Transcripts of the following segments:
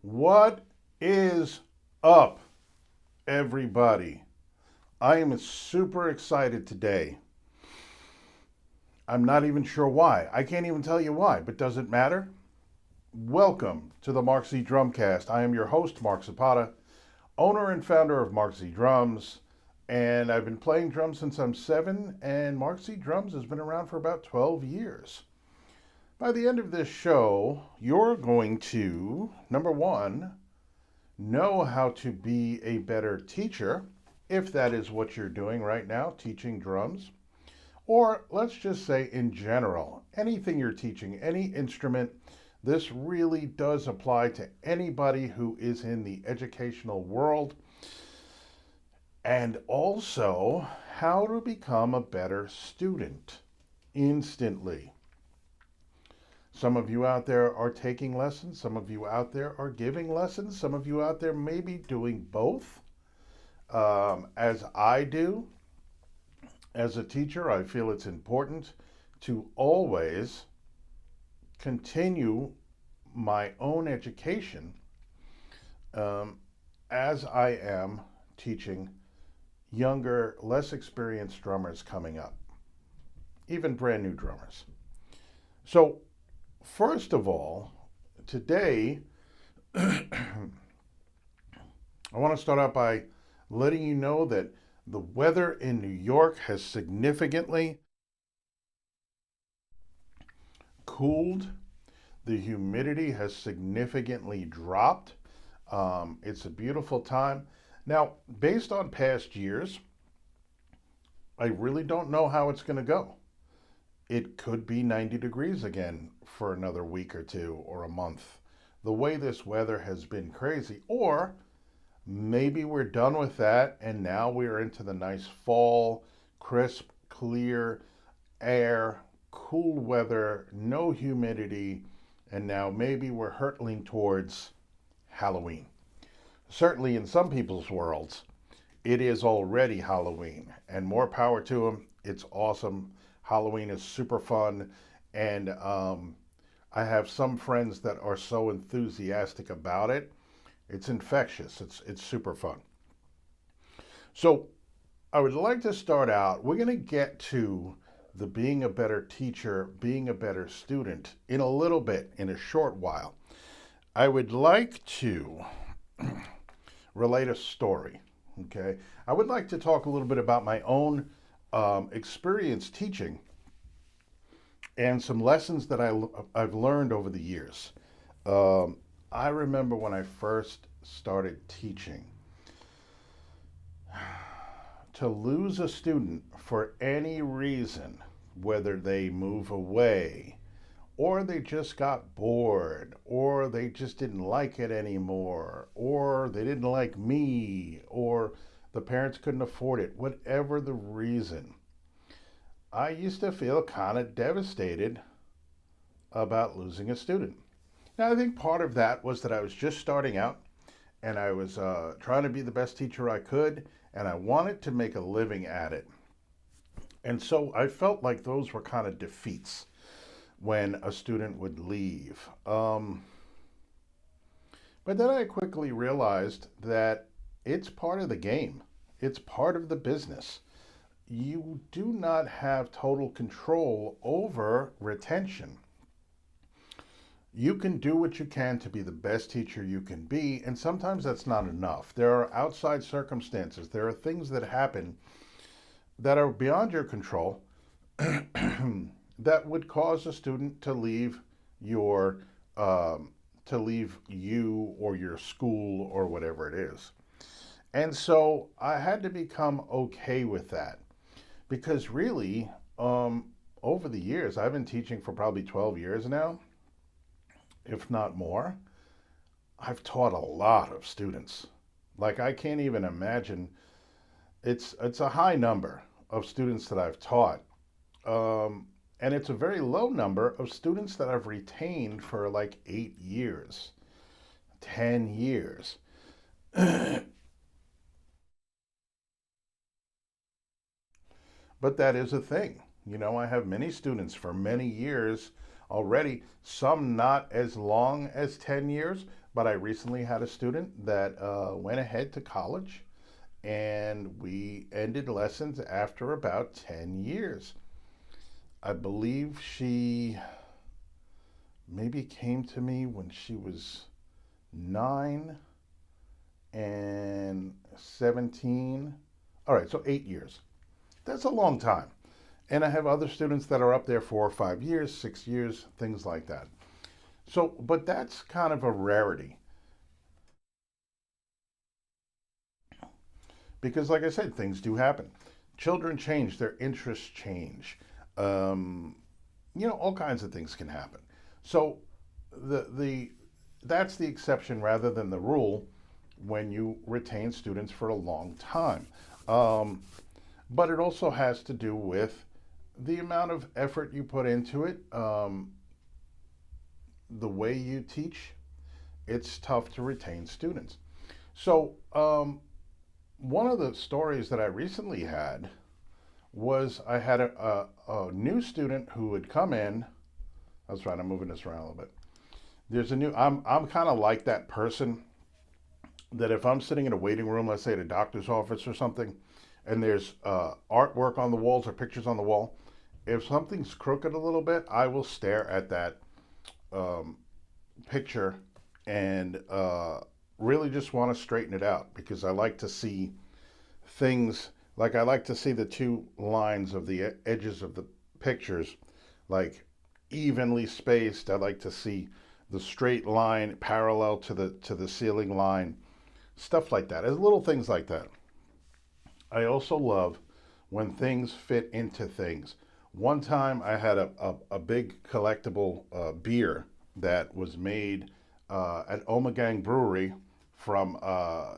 What is up, everybody? I am super excited today. I'm not even sure why. I can't even tell you why, but does it matter? Welcome to the Mark Z Drumcast. I am your host, Mark Zapata, owner and founder of Mark Z Drums, and I've been playing drums since I'm 7, and Mark Z Drums has been around for about 12 years. By the end of this show, you're going to, number one, know how to be a better teacher, if that is what you're doing right now, teaching drums. Or let's just say in general, anything you're teaching, any instrument, this really does apply to anybody who is in the educational world. And also, how to become a better student instantly. Some of you out there are taking lessons. Some of you out there are giving lessons. Some of you out there may be doing both. As I do, as a teacher, I feel it's important to always continue my own education as I am teaching younger, less experienced drummers coming up, even brand new drummers. So, first of all, today, I want to start out by letting you know that the weather in New York has significantly cooled. The humidity has significantly dropped. It's a beautiful time. Now, based on past years, I really don't know how it's going to go. It could be 90 degrees again for another week or two or a month. The way this weather has been crazy. Or maybe we're done with that and now we're into the nice fall, crisp, clear air, cool weather, no humidity, and now maybe we're hurtling towards Halloween. Certainly in some people's worlds, it is already Halloween, and more power to them. It's awesome. Halloween is super fun, and I have some friends that are so enthusiastic about it. It's infectious. It's super fun. So I would like to start out. We're going to get to the being a better teacher, being a better student in a little bit, in a short while. I would like to relate a story. Okay, I would like to talk a little bit about my own experience teaching and some lessons that I've learned over the years. I remember when I first started teaching, to lose a student for any reason, whether they move away, or they just got bored, or they just didn't like it anymore, or they didn't like me, or the parents couldn't afford it, whatever the reason, I used to feel kind of devastated about losing a student. Now, I think part of that was that I was just starting out and I was trying to be the best teacher I could, and I wanted to make a living at it. And so I felt like those were kind of defeats when a student would leave. But then I quickly realized that it's part of the game, it's part of the business. You do not have total control over retention. You can do what you can to be the best teacher you can be, and sometimes that's not enough. There are outside circumstances, there are things that happen that are beyond your control that would cause a student to leave your to leave you or your school or whatever it is. And so I had to become okay with that, because really, over the years, I've been teaching for probably 12 years now, if not more. I've taught a lot of students. Like, I can't even imagine. It's a high number of students that I've taught. And it's a very low number of students that I've retained for like 8 years, 10 years. But that is a thing. You know, I have many students for many years already, some not as long as 10 years, but I recently had a student that went ahead to college, and we ended lessons after about 10 years. I believe she maybe came to me when she was 9 and 17. All right, so 8 years. That's a long time. And I have other students that are up there 4 or 5 years, 6 years, things like that. So, but that's kind of a rarity because, like I said, things do happen. Children change, their interests change. Um, all kinds of things can happen. So, the that's the exception rather than the rule when you retain students for a long time. Um, but it also has to do with the amount of effort you put into it, the way you teach. It's tough to retain students. So, one of the stories that I recently had was I had a new student who had come in. That's right, I'm moving this around a little bit. There's a new, I'm kind of like that person that if I'm sitting in a waiting room, let's say at a doctor's office or something, and there's artwork on the walls or pictures on the wall, if something's crooked a little bit, I will stare at that um, picture and really just want to straighten it out because I like to see things like I like to see the two lines of the edges of the pictures like evenly spaced. I like to see the straight line parallel to the ceiling line, stuff like that. As little things like that. I also love when things fit into things. One time I had a big collectible beer that was made at Omegang Brewery from,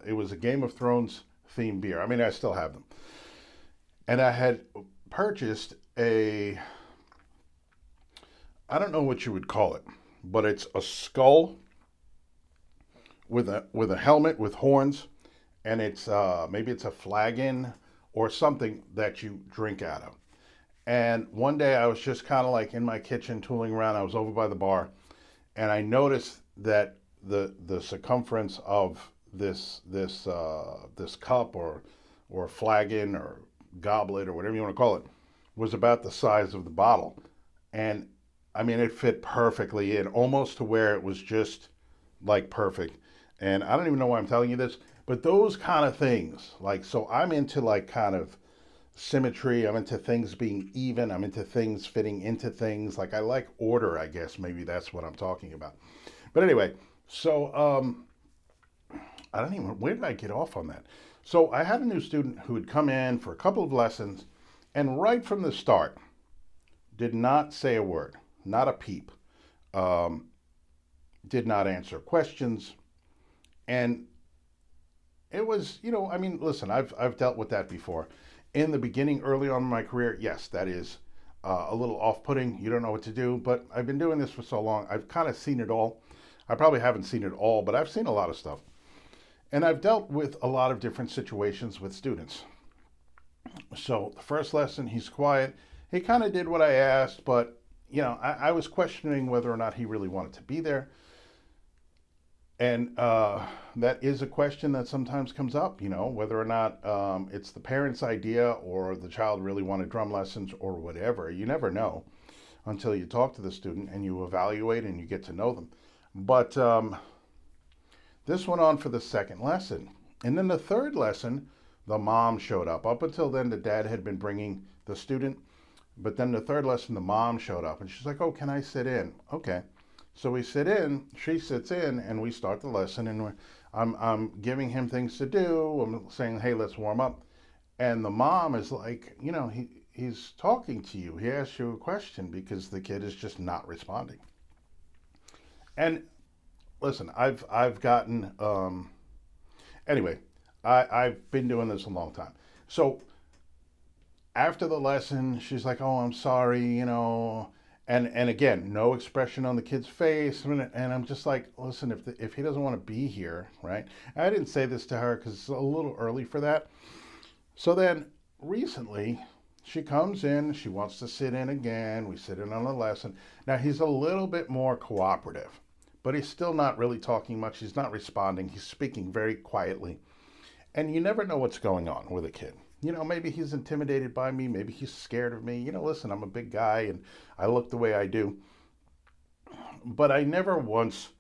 it was a Game of Thrones themed beer. I mean, I still have them. And I had purchased I don't know what you would call it, but it's a skull with a helmet with horns, and it's maybe it's a flagon or something that you drink out of. And one day I was just kind of like in my kitchen tooling around. I was over by the bar, and I noticed that the circumference of this cup or flagon or goblet or whatever you want to call it was about the size of the bottle, and I mean it fit perfectly in, almost to where it was just like perfect. And I don't even know why I'm telling you this, but those kind of things, like, so I'm into like kind of symmetry. I'm into things being even. I'm into things fitting into things. Like I like order, I guess. Maybe that's what I'm talking about. But anyway, so I don't even, where did I get off on that? So I had a new student who had come in for a couple of lessons and right from the start did not say a word, not a peep, um, did not answer questions. And it was, I mean, listen, I've dealt with that before. In the beginning, early on in my career, yes, that is a little off-putting. You don't know what to do, but I've been doing this for so long. I've kind of seen it all. I probably haven't seen it all, but I've seen a lot of stuff. And I've dealt with a lot of different situations with students. So the first lesson, he's quiet. He kind of did what I asked, but, I was questioning whether or not he really wanted to be there. And that is a question that sometimes comes up, whether or not it's the parent's idea or the child really wanted drum lessons or whatever. You never know until you talk to the student and you evaluate and you get to know them. But this went on for the second lesson. And then the third lesson, the mom showed up. Up until then, the dad had been bringing the student. But then the third lesson, the mom showed up. And she's like, oh, can I sit in? Okay. So we sit in, she sits in, and we start the lesson. And I'm giving him things to do. I'm saying, hey, let's warm up. And the mom is like, he's talking to you. He asked you a question because the kid is just not responding. And listen, I've gotten anyway. I've been doing this a long time. So after the lesson, she's like, "Oh, I'm sorry," and again, no expression on the kid's face, and I'm just like, "Listen, if he doesn't want to be here, right?" And I didn't say this to her because it's a little early for that. So then recently, she comes in. She wants to sit in again. We sit in on the lesson. Now he's a little bit more cooperative. but he's still not really talking much. He's not responding. He's speaking very quietly. And you never know what's going on with a kid. Maybe he's intimidated by me. Maybe he's scared of me. Listen, I'm a big guy and I look the way I do. But I never once,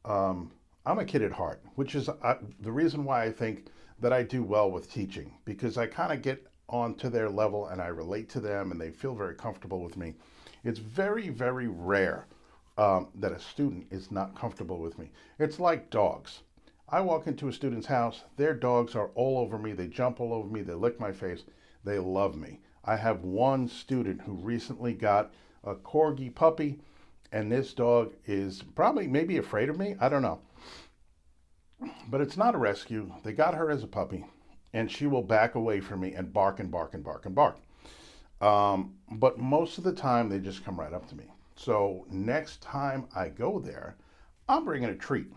I'm a kid at heart, which is the reason why I think that I do well with teaching, because I kind of get onto their level and I relate to them and they feel very comfortable with me. It's very, very rare that a student is not comfortable with me. It's like dogs. I walk into a student's house, their dogs are all over me, they jump all over me, they lick my face, they love me. I have one student who recently got a corgi puppy, and this dog is probably maybe afraid of me, I don't know. But it's not a rescue. They got her as a puppy, and she will back away from me and bark and bark and bark and bark. But most of the time, they just come right up to me. So next time I go there, I'm bringing a treat,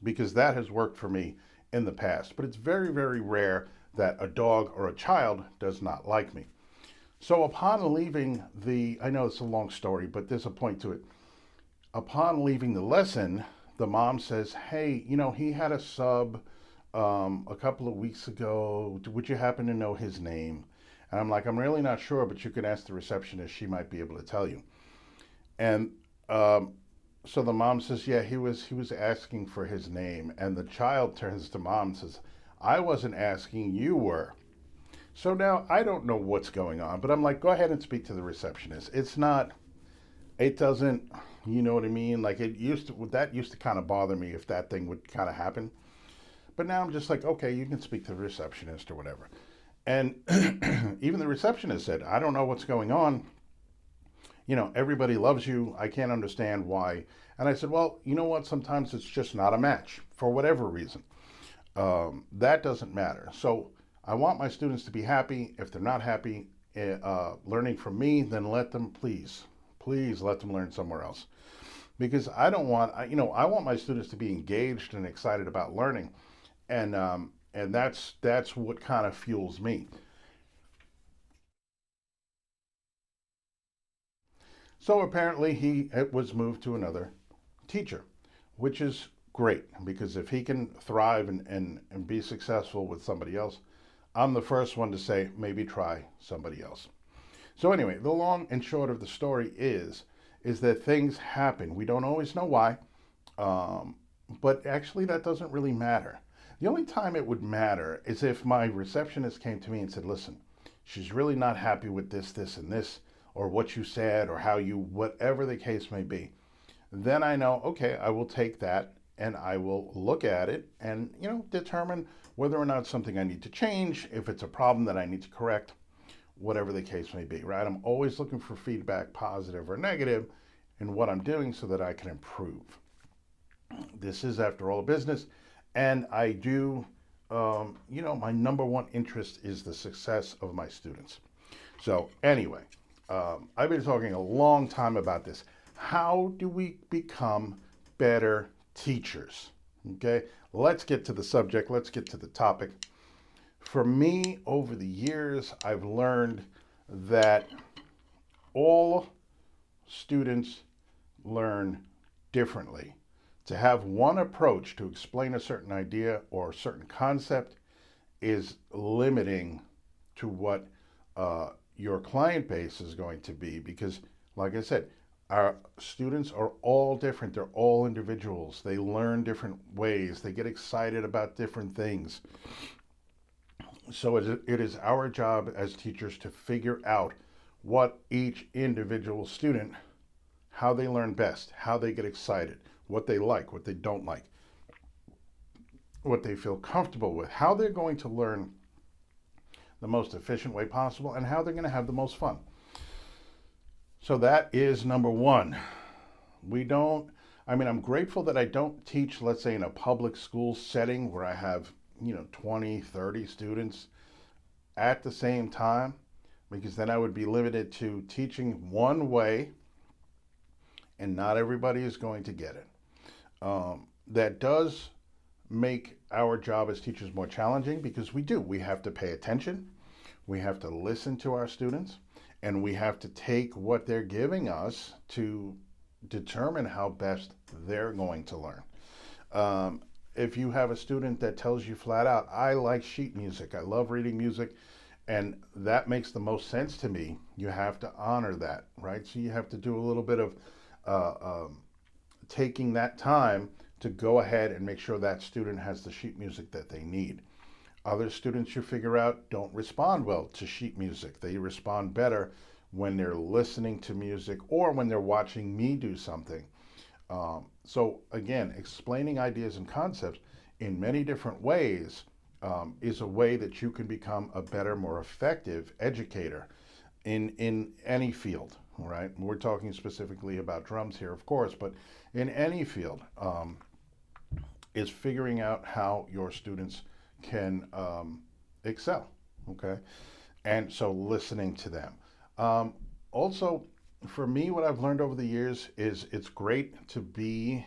because that has worked for me in the past. But it's very, very rare that a dog or a child does not like me. So upon leaving I know it's a long story, but there's a point to it. Upon leaving the lesson, the mom says, hey, he had a sub a couple of weeks ago. Would you happen to know his name? And I'm like, I'm really not sure, but you can ask the receptionist. She might be able to tell you. And so the mom says, yeah, he was asking for his name. And the child turns to mom and says, I wasn't asking, you were. So now I don't know what's going on, but I'm like, go ahead and speak to the receptionist. It doesn't, you know what I mean? Like that used to kind of bother me if that thing would kind of happen. But now I'm just like, okay, you can speak to the receptionist or whatever. And even the receptionist said, I don't know what's going on. Everybody loves you. I can't understand why. And I said, well, you know what? Sometimes it's just not a match for whatever reason. That doesn't matter. So I want my students to be happy. If they're not happy learning from me, then let them please let them learn somewhere else. Because I want my students to be engaged and excited about learning. And that's what kind of fuels me. So apparently he was moved to another teacher, which is great, because if he can thrive and be successful with somebody else, I'm the first one to say, maybe try somebody else. So anyway, the long and short of the story is that things happen. We don't always know why, but actually that doesn't really matter. The only time it would matter is if my receptionist came to me and said, listen, she's really not happy with this, and this, or what you said, or how you, whatever the case may be. Then I know, okay, I will take that and I will look at it and, determine whether or not it's something I need to change, if it's a problem that I need to correct, whatever the case may be, right? I'm always looking for feedback, positive or negative, in what I'm doing so that I can improve. This is, after all, a business, and I do, my number one interest is the success of my students. So anyway, I've been talking a long time about this. How do we become better teachers? Okay, let's get to the subject. Let's get to the topic. For me, over the years, I've learned that all students learn differently. To have one approach to explain a certain idea or a certain concept is limiting to what your client base is going to be, because, like I said, our students are all different. They're all individuals. They learn different ways. They get excited about different things. So it is our job as teachers to figure out what each individual student, how they learn best, how they get excited, what they like, what they don't like, what they feel comfortable with, how they're going to learn the most efficient way possible, and how they're going to have the most fun. So that is number one. I'm grateful that I don't teach, let's say, in a public school setting where I have, 20, 30 students at the same time, because then I would be limited to teaching one way and not everybody is going to get it. That does make our job as teachers more challenging, because we have to pay attention, we have to listen to our students, and we have to take what they're giving us to determine how best they're going to learn. Um, if you have a student that tells you flat out, I like sheet music, I love reading music, and that makes the most sense to me, you have to honor that, right? So you have to do a little bit of uh, um, taking that time to go ahead and make sure that student has the sheet music that they need. Other students you figure out don't respond well to sheet music. They respond better when they're listening to music or when they're watching me do something. So again, explaining ideas and concepts in many different ways is a way that you can become a better, more effective educator in any field. All right, we're talking specifically about drums here, of course, but in any field, is figuring out how your students can excel. Okay, and so listening to them. Also, for me, what I've learned over the years is it's great to be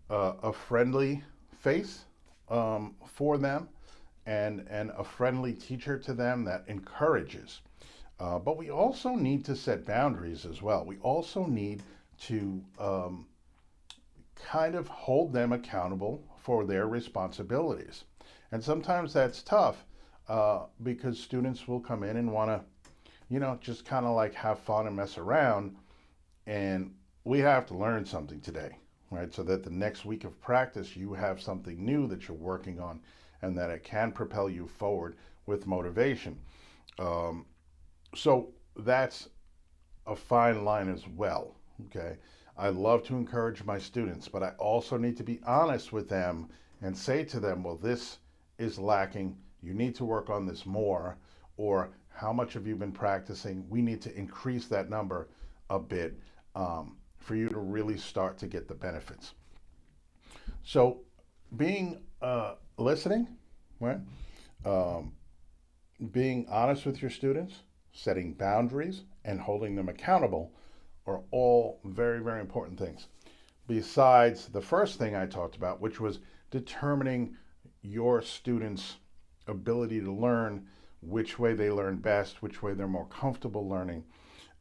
a friendly face for them and a friendly teacher to them that encourages. But we also need to set boundaries as well. We also need to kind of hold them accountable for their responsibilities. And sometimes that's tough because students will come in and want to, just kind of like have fun and mess around. And we have to learn something today, right? So that the next week of practice, you have something new that you're working on and that it can propel you forward with motivation. So that's a fine line as well, okay? I love to encourage my students, but I also need to be honest with them and say to them, well, this is lacking. You need to work on this more. Or how much have you been practicing? We need to increase that number a bit for you to really start to get the benefits. So being listening, right? Um, being honest with your students, setting boundaries, and holding them accountable are all very, very important things. Besides the first thing I talked about, which was determining your students' ability to learn, which way they learn best, which way they're more comfortable learning.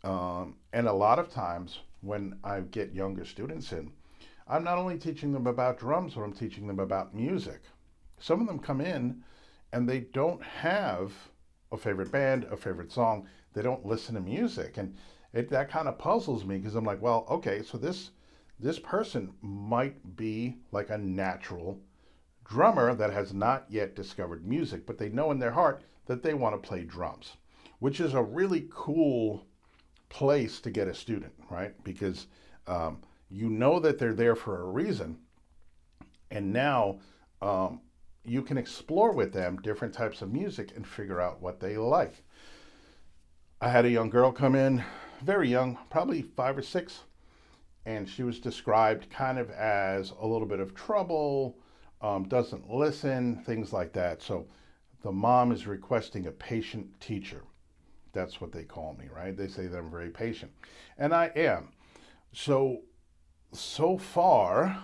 And a lot of times when I get younger students in, I'm not only teaching them about drums, but I'm teaching them about music. Some of them come in and they don't have a favorite band, a favorite song. They don't listen to music. And that kind of puzzles me because I'm like, well, okay, so this person might be like a natural drummer that has not yet discovered music, but they know in their heart that they want to play drums, which is a really cool place to get a student, right? Because you know that they're there for a reason, and now you can explore with them different types of music and figure out what they like. I had a young girl come in, very young, probably 5 or 6, and she was described kind of as a little bit of trouble, doesn't listen, things like that. So the mom is requesting a patient teacher. That's what they call me, right? They say that I'm very patient. And I am. So far,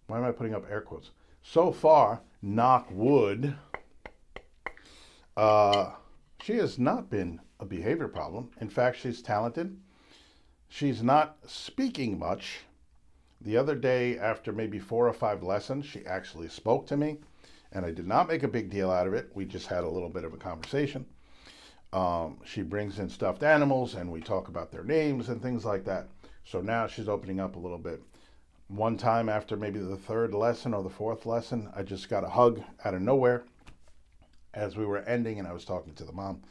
why am I putting up air quotes? So far, knock wood, she has not been a behavior problem. In fact, she's talented. She's not speaking much. The other day, after maybe 4 or 5 lessons, she actually spoke to me, and I did not make a big deal out of it. We just had a little bit of a conversation. She brings in stuffed animals, and we talk about their names and things like that. So now she's opening up a little bit. One time after maybe the 3rd lesson or the 4th lesson, I just got a hug out of nowhere as we were ending, and I was talking to the mom.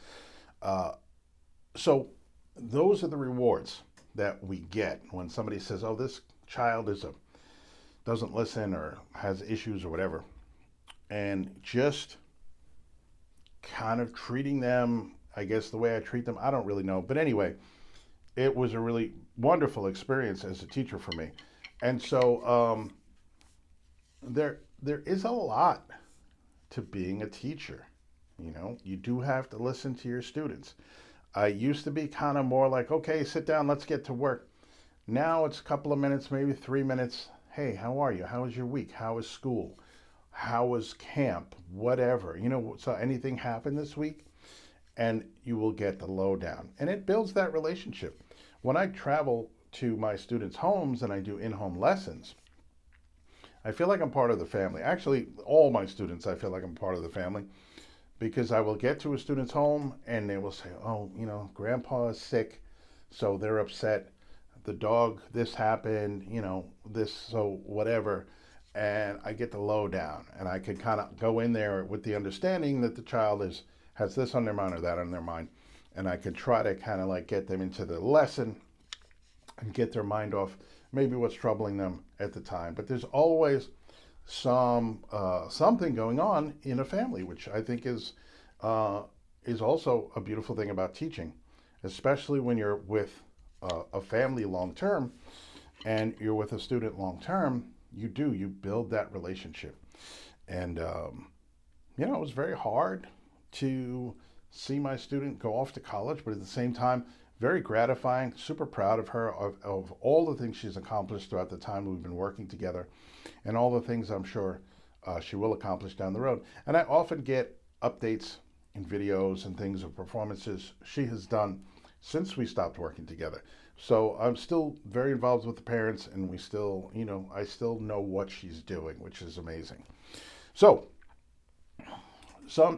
So those are the rewards that we get when somebody says, oh, this child doesn't listen or has issues or whatever. And just kind of treating them, I guess the way I treat them, I don't really know. But anyway, it was a really wonderful experience as a teacher for me. And so there is a lot to being a teacher. You do have to listen to your students. I used to be kind of more like, okay, sit down, let's get to work. Now it's a couple of minutes, maybe 3 minutes. Hey, how are you? How was your week? How was school? How was camp? Whatever. So anything happened this week? And you will get the lowdown. And it builds that relationship. when I travel to my students' homes and I do in-home lessons, I feel like I'm part of the family. Actually, all my students, I feel like I'm part of the family because I will get to a student's home and they will say, oh, grandpa is sick, so they're upset. The dog, this happened, this, so whatever. And I get the lowdown and I can kind of go in there with the understanding that the child has this on their mind or that on their mind. And I can try to kind of like get them into the lesson and get their mind off maybe what's troubling them at the time. But there's always something going on in a family, which I think is also a beautiful thing about teaching, especially when you're with a family long term and you're with a student long term. You build that relationship, and it was very hard to see my student go off to college, but at the same time, very gratifying, super proud of her, of all the things she's accomplished throughout the time we've been working together, and all the things I'm sure she will accomplish down the road. And I often get updates and videos and things of performances she has done since we stopped working together. So I'm still very involved with the parents, and we still, I still know what she's doing, which is amazing. So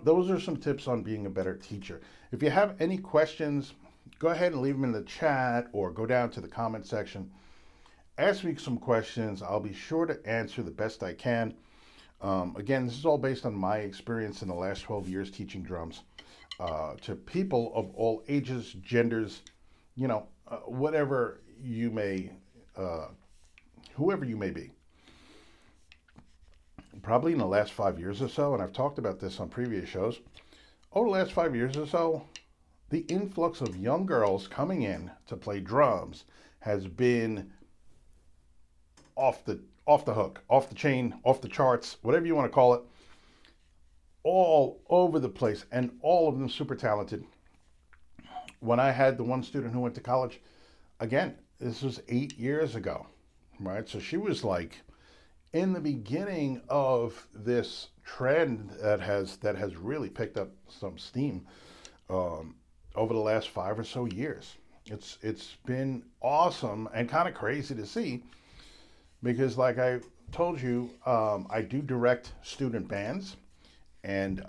those are some tips on being a better teacher. If you have any questions, go ahead and leave them in the chat or go down to the comment section. Ask me some questions. I'll be sure to answer the best I can. Again, this is all based on my experience in the last 12 years teaching drums to people of all ages, genders, whatever you may, whoever you may be. Probably in the last 5 years or so, and I've talked about this on previous shows, over the last 5 years or so, the influx of young girls coming in to play drums has been off the hook, off the chain, off the charts, whatever you want to call it, all over the place, and all of them super talented. When I had the one student who went to college, again, this was 8 years ago, right? So she was like in the beginning of this trend that has really picked up some steam over the last 5 or so years. It's been awesome and kind of crazy to see because, like I told you, I do direct student bands, and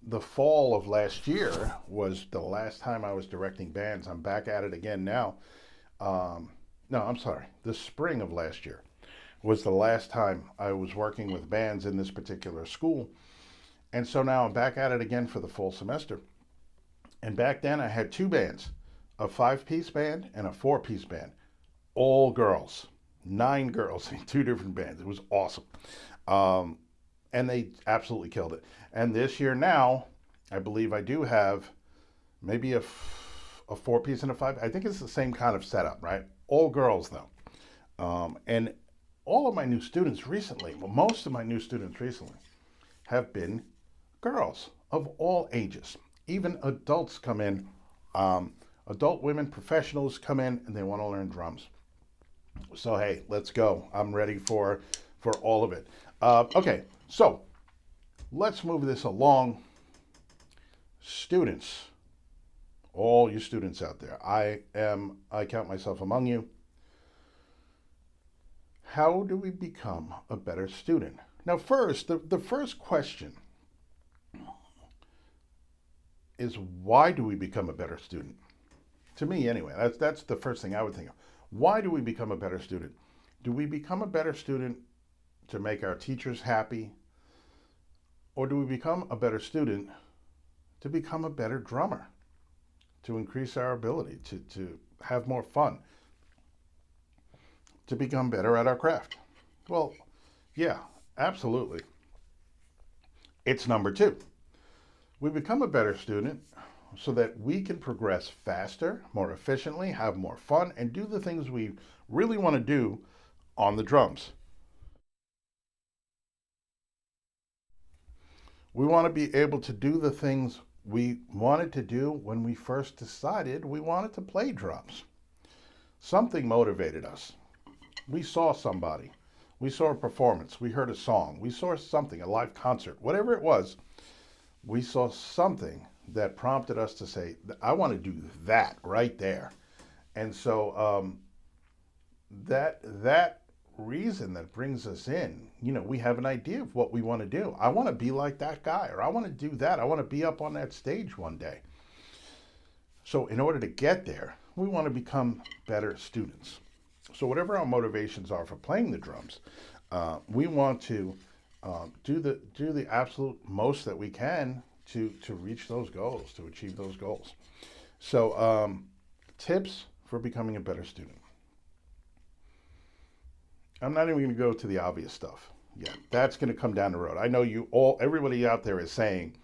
the fall of last year was the last time I was directing bands. I'm back at it again now. No, I'm sorry. The spring of last year was the last time I was working with bands in this particular school. And so now I'm back at it again for the full semester. And back then I had two bands, a 5-piece band and a 4-piece band, all girls, 9 girls in 2 different bands. It was awesome. And they absolutely killed it. And this year now, I believe I do have maybe a 4-piece and a 5. I think it's the same kind of setup, right? All girls though. And all of my new students recently, well, most of my new students recently have been girls of all ages. Even adults come in, adult women, professionals come in, and they want to learn drums. So hey, let's go. I'm ready for all of it. Okay, so let's move this along. Students, all you students out there, I count myself among you. How do we become a better student? Now, first, the first question is, why do we become a better student? To me, anyway, that's the first thing I would think of. Why do we become a better student? Do we become a better student to make our teachers happy? Or do we become a better student to become a better drummer? To increase our ability, to have more fun, to become better at our craft? Well, yeah, absolutely. It's number 2. We become a better student so that we can progress faster, more efficiently, have more fun, and do the things we really want to do on the drums. We want to be able to do the things we wanted to do when we first decided we wanted to play drums. Something motivated us. We saw somebody. We saw a performance. We heard a song. We saw something, a live concert, whatever it was. We saw something that prompted us to say, I want to do that right there. And so that reason that brings us in, we have an idea of what we want to do. I want to be like that guy, or I want to do that. I want to be up on that stage one day. So in order to get there, we want to become better students. So whatever our motivations are for playing the drums, we want to do the absolute most that we can to reach those goals, to achieve those goals. So tips for becoming a better student. I'm not even going to go to the obvious stuff. Yeah, that's going to come down the road. I know everybody out there is saying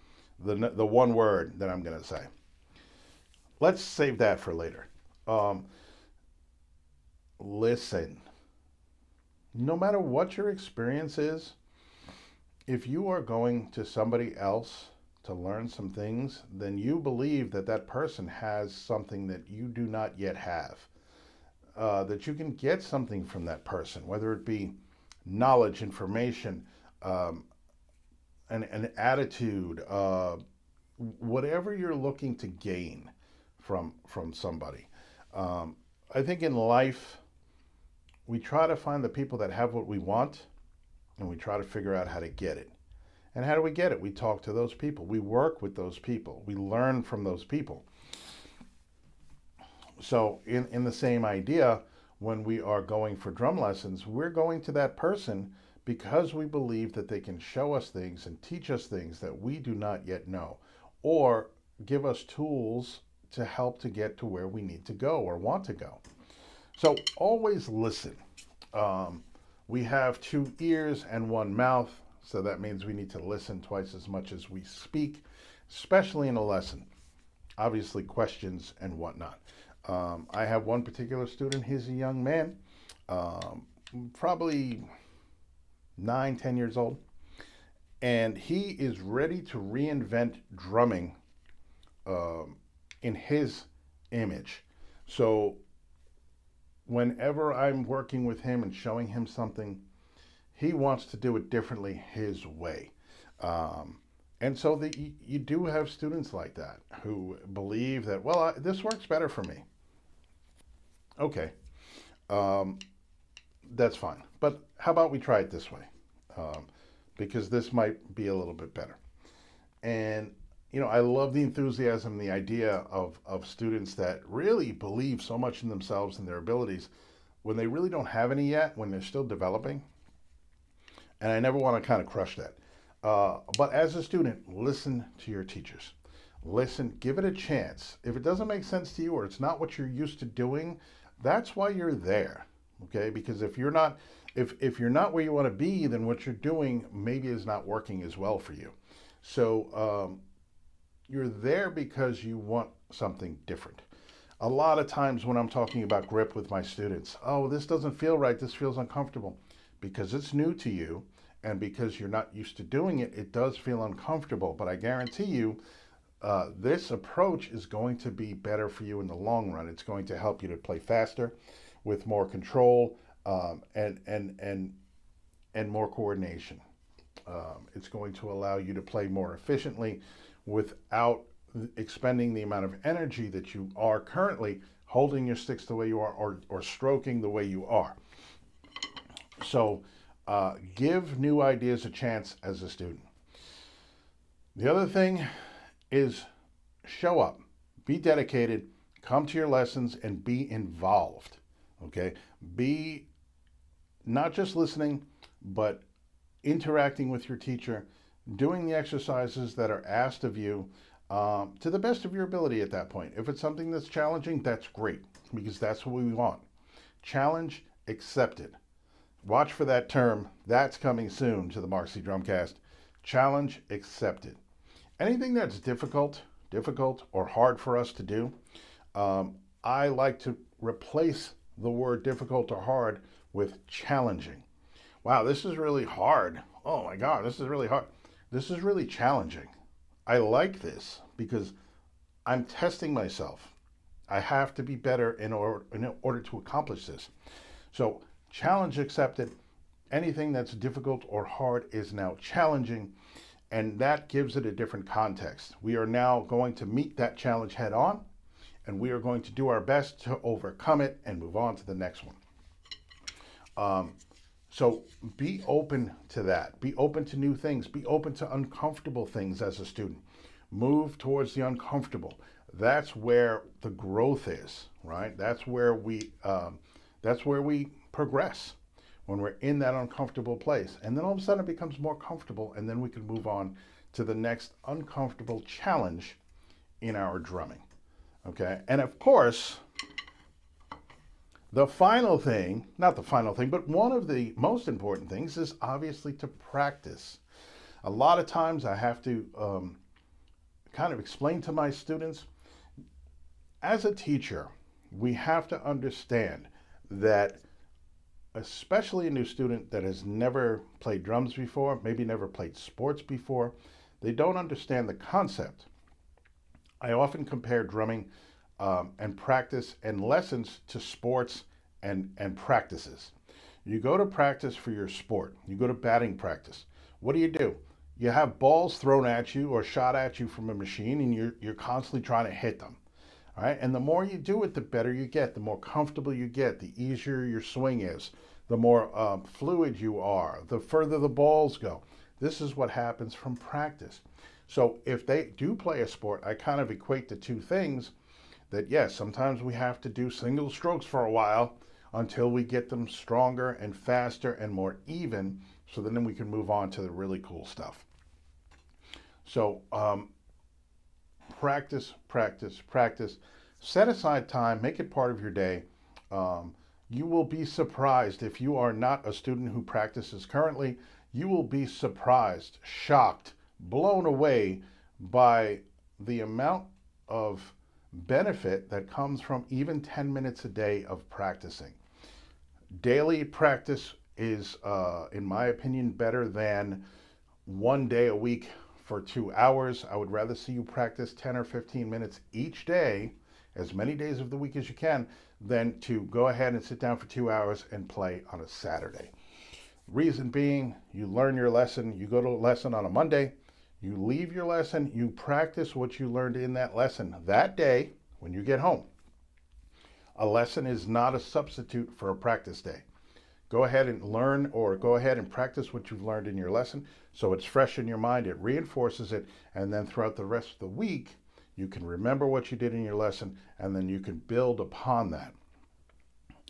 the one word that I'm going to say. Let's save that for later. Listen. No matter what your experience is, if you are going to somebody else to learn some things, then you believe that that person has something that you do not yet have. That you can get something from that person, whether it be knowledge, information, an attitude, whatever you're looking to gain from somebody. I think in life, we try to find the people that have what we want, and we try to figure out how to get it. And how do we get it? We talk to those people. We work with those people. We learn from those people. So in the same idea, when we are going for drum lessons, we're going to that person because we believe that they can show us things and teach us things that we do not yet know, or give us tools to help to get to where we need to go or want to go. So always listen. We have 2 ears and 1 mouth, so that means we need to listen twice as much as we speak, especially in a lesson. Obviously, questions and whatnot. I have one particular student. He's a young man, probably 9, 10 years old, and he is ready to reinvent drumming in his image. So whenever I'm working with him and showing him something, he wants to do it differently his way. And so you do have students like that who believe that, well, this works better for me. Okay, that's fine. But how about we try it this way? Because this might be a little bit better. And, I love the enthusiasm, the idea of students that really believe so much in themselves and their abilities when they really don't have any yet, when they're still developing. And I never want to kind of crush that. But as a student, listen to your teachers. Listen, give it a chance. If it doesn't make sense to you or it's not what you're used to doing, that's why you're there. Okay? Because if you're not where you want to be, then what you're doing maybe is not working as well for you. So you're there because you want something different. A lot of times when I'm talking about grip with my students, oh, this doesn't feel right, this feels uncomfortable. Because it's new to you and because you're not used to doing it, it does feel uncomfortable. But I guarantee you, this approach is going to be better for you in the long run. It's going to help you to play faster, with more control, and more coordination. It's going to allow you to play more efficiently without expending the amount of energy that you are currently holding your sticks the way you are, or stroking the way you are. So give new ideas a chance as a student. The other thing is show up, be dedicated, come to your lessons, and be involved. Okay? Be not just listening, but interacting with your teacher, doing the exercises that are asked of you to the best of your ability at that point. If it's something that's challenging, that's great, because that's what we want. Challenge accepted. Watch for that term. That's coming soon to the Mark Z Drumcast. Challenge accepted. Anything that's difficult or hard for us to do, I like to replace the word difficult or hard with challenging. Wow, this is really hard. Oh my God, this is really hard. This is really challenging. I like this because I'm testing myself. I have to be better in order to accomplish this. So challenge accepted. Anything that's difficult or hard is now challenging, and that gives it a different context. We are now going to meet that challenge head on, and we are going to do our best to overcome it and move on to the next one. So be open to that. Be open to new things. Be open to uncomfortable things as a student. Move towards the uncomfortable. That's where the growth is, right? That's where we progress, when we're in that uncomfortable place. And then all of a sudden it becomes more comfortable, and then we can move on to the next uncomfortable challenge in our drumming. Okay? And of course, the final thing, not the final thing, but one of the most important things is obviously to practice. A lot of times I have to kind of explain to my students, as a teacher, we have to understand that, especially a new student that has never played drums before, maybe never played sports before, they don't understand the concept. I often compare drumming and practice and lessons to sports and practices. You go to practice for your sport. You go to batting practice. What do? You have balls thrown at you or shot at you from a machine, and you're constantly trying to hit them. All right? And the more you do it, the better you get, the more comfortable you get, the easier your swing is, the more fluid you are, the further the balls go. This is what happens from practice. So if they do play a sport, I kind of equate the two things, that yes, sometimes we have to do single strokes for a while until we get them stronger and faster and more even, so then we can move on to the really cool stuff. So practice, practice, practice. Set aside time, make it part of your day. You will be surprised if you are not a student who practices currently. You will be surprised, shocked, blown away by the amount of benefit that comes from even 10 minutes a day of practicing. Daily practice is, in my opinion, better than one day a week for 2 hours. I would rather see you practice 10 or 15 minutes each day, as many days of the week as you can, than to go ahead and sit down for 2 hours and play on a Saturday. Reason being, you learn your lesson, you go to a lesson on a Monday, you leave your lesson, you practice what you learned in that lesson that day when you get home. A lesson is not a substitute for a practice day. Go ahead and learn, or go ahead and practice what you've learned in your lesson, so it's fresh in your mind, it reinforces it, and then throughout the rest of the week, you can remember what you did in your lesson, and then you can build upon that.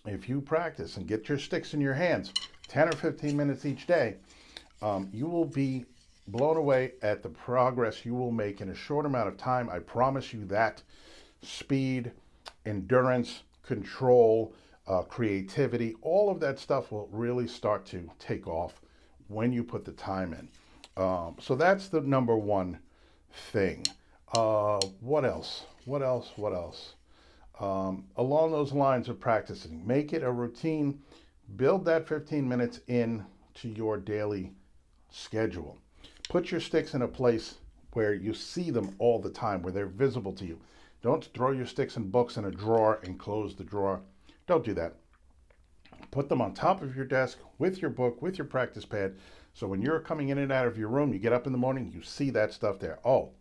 If you practice and get your sticks in your hands 10 or 15 minutes each day, you will be blown away at the progress you will make in a short amount of time. I promise you that. Speed, endurance, control, creativity, all of that stuff will really start to take off when you put the time in. So that's the number one thing. What else? Along those lines of practicing, make it a routine. Build that 15 minutes in to your daily schedule. Put your sticks in a place where you see them all the time, where they're visible to you. Don't throw your sticks and books in a drawer and close the drawer. Don't do that. Put them on top of your desk with your book, with your practice pad, so when you're coming in and out of your room, you get up in the morning, you see that stuff there. Oh,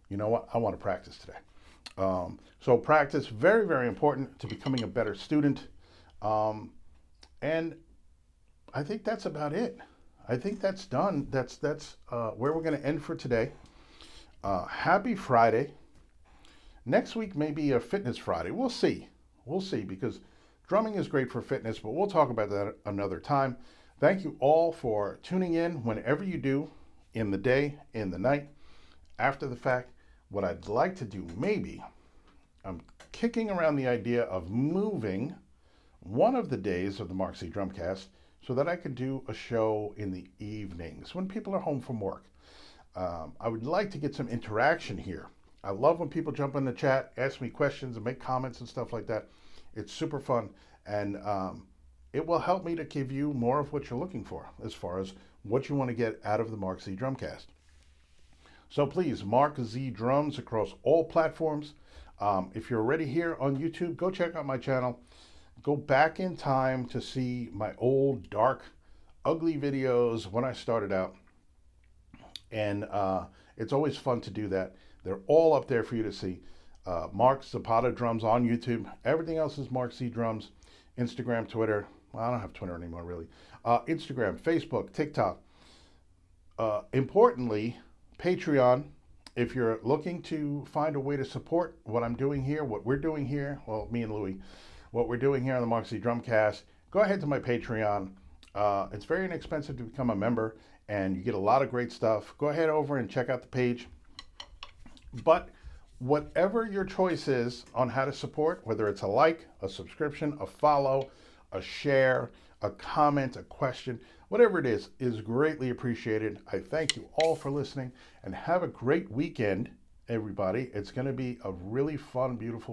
you know what? I want to practice today. So practice, very, very important to becoming a better student. And I think that's about it. I think that's done. That's where we're going to end for today. Happy Friday. Next week may be a fitness Friday. We'll see. Because drumming is great for fitness, but we'll talk about that another time. Thank you all for tuning in whenever you do, in the day, in the night, after the fact. What I'd like to do, maybe, I'm kicking around the idea of moving one of the days of the Mark Z Drumcast so that I could do a show in the evenings when people are home from work. I would like to get some interaction here. I love when people jump in the chat, ask me questions, and make comments and stuff like that. It's super fun, and it will help me to give you more of what you're looking for as far as what you want to get out of the Mark Z Drumcast. So please, Mark Z Drums across all platforms. If you're already here on YouTube, go check out my channel. Go back in time to see my old, dark, ugly videos when I started out. And it's always fun to do that. They're all up there for you to see. Mark Z Drums on YouTube. Everything else is Mark Z Drums. Instagram, Twitter. Well, I don't have Twitter anymore, really. Instagram, Facebook, TikTok. Importantly, Patreon. If you're looking to find a way to support what I'm doing here, what we're doing here, well, me and Louie, what we're doing here on the Mark Z Drumcast, go ahead to my Patreon. It's very inexpensive to become a member, and you get a lot of great stuff. Go ahead over and check out the page. But whatever your choice is on how to support, whether it's a like, a subscription, a follow, a share, a comment, a question, whatever it is greatly appreciated. I thank you all for listening, and have a great weekend, everybody. It's going to be a really fun, beautiful week.